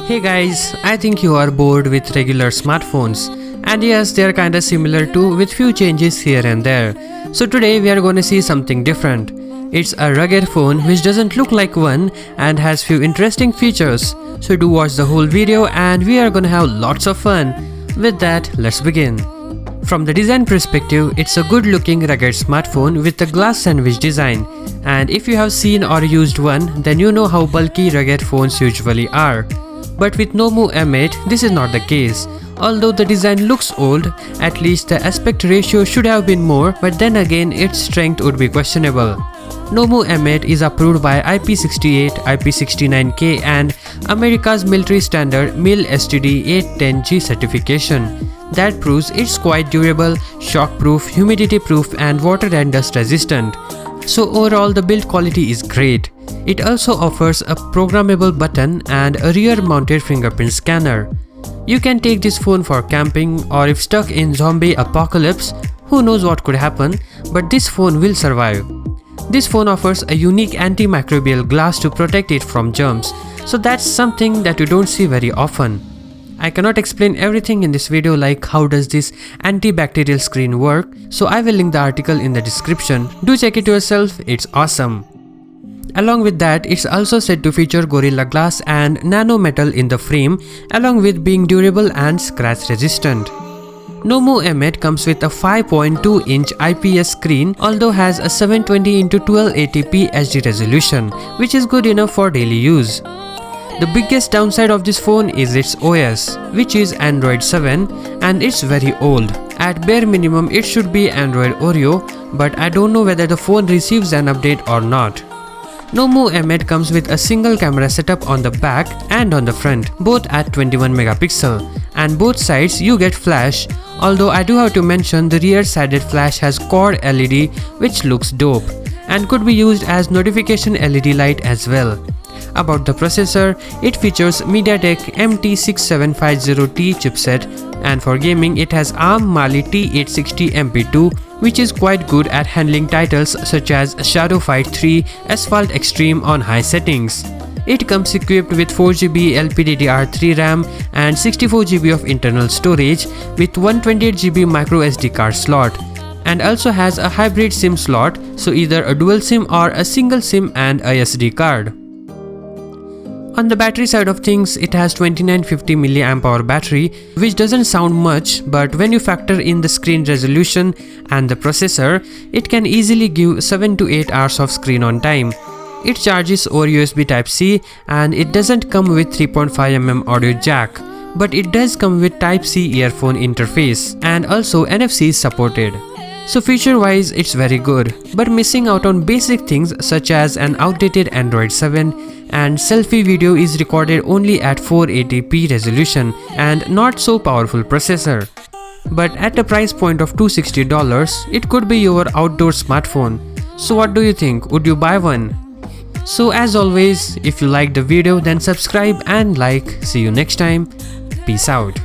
Hey guys, I think you are bored with regular smartphones. And yes, they are kinda similar too, with few changes here and there. So today we are gonna see something different. It's a rugged phone which doesn't look like one and has few interesting features. So do watch the whole video and we are gonna have lots of fun. With that, let's begin. From the design perspective, it's a good looking rugged smartphone with a glass sandwich design. And if you have seen or used one, then you know how bulky rugged phones usually are. But with Nomu M8, this is not the case. Although the design looks old, at least the aspect ratio should have been more, but then again its strength would be questionable. Nomu M8 is approved by IP68, IP69K and America's military standard MIL STD 810G certification. That proves it's quite durable, shock-proof, humidity-proof and water and dust resistant. So overall the build quality is great. It also offers a programmable button and a rear-mounted fingerprint scanner. You can take this phone for camping or if stuck in zombie apocalypse, who knows what could happen, but this phone will survive. This phone offers a unique antimicrobial glass to protect it from germs, so that's something that you don't see very often. I cannot explain everything in this video like how does this antibacterial screen work, so I will link the article in the description. Do check it yourself, it's awesome. Along with that, it's also said to feature Gorilla Glass and nano metal in the frame, along with being durable and scratch resistant. Nomu M8 comes with a 5.2-inch IPS screen, although has a 720x1280p HD resolution, which is good enough for daily use. The biggest downside of this phone is its OS, which is Android 7 and it's very old. At bare minimum it should be Android Oreo, but I don't know whether the phone receives an update or not. Nomu M8 comes with a single camera setup on the back and on the front, both at 21 megapixel, and both sides you get flash, although I do have to mention the rear sided flash has quad LED which looks dope and could be used as notification LED light as well. About the processor, it features MediaTek MT6750T chipset and for gaming it has ARM Mali T860 MP2 which is quite good at handling titles such as Shadow Fight 3, Asphalt Extreme on high settings. It comes equipped with 4GB LPDDR3 RAM and 64GB of internal storage with 128GB microSD card slot, and also has a hybrid SIM slot, so either a dual SIM or a single SIM and a SD card. On the battery side of things, it has 2950 mAh battery, which doesn't sound much, but when you factor in the screen resolution and the processor, it can easily give 7 to 8 hours of screen on time. It charges over USB Type-C and it doesn't come with 3.5mm audio jack, but it does come with Type-C earphone interface and also NFC is supported. So feature wise it's very good, but missing out on basic things such as an outdated Android 7 and selfie video is recorded only at 480p resolution and not so powerful processor. But at a price point of $260, it could be your outdoor smartphone. So what do you think? Would you buy one? So as always, if you liked the video then subscribe and like. See you next time. Peace out.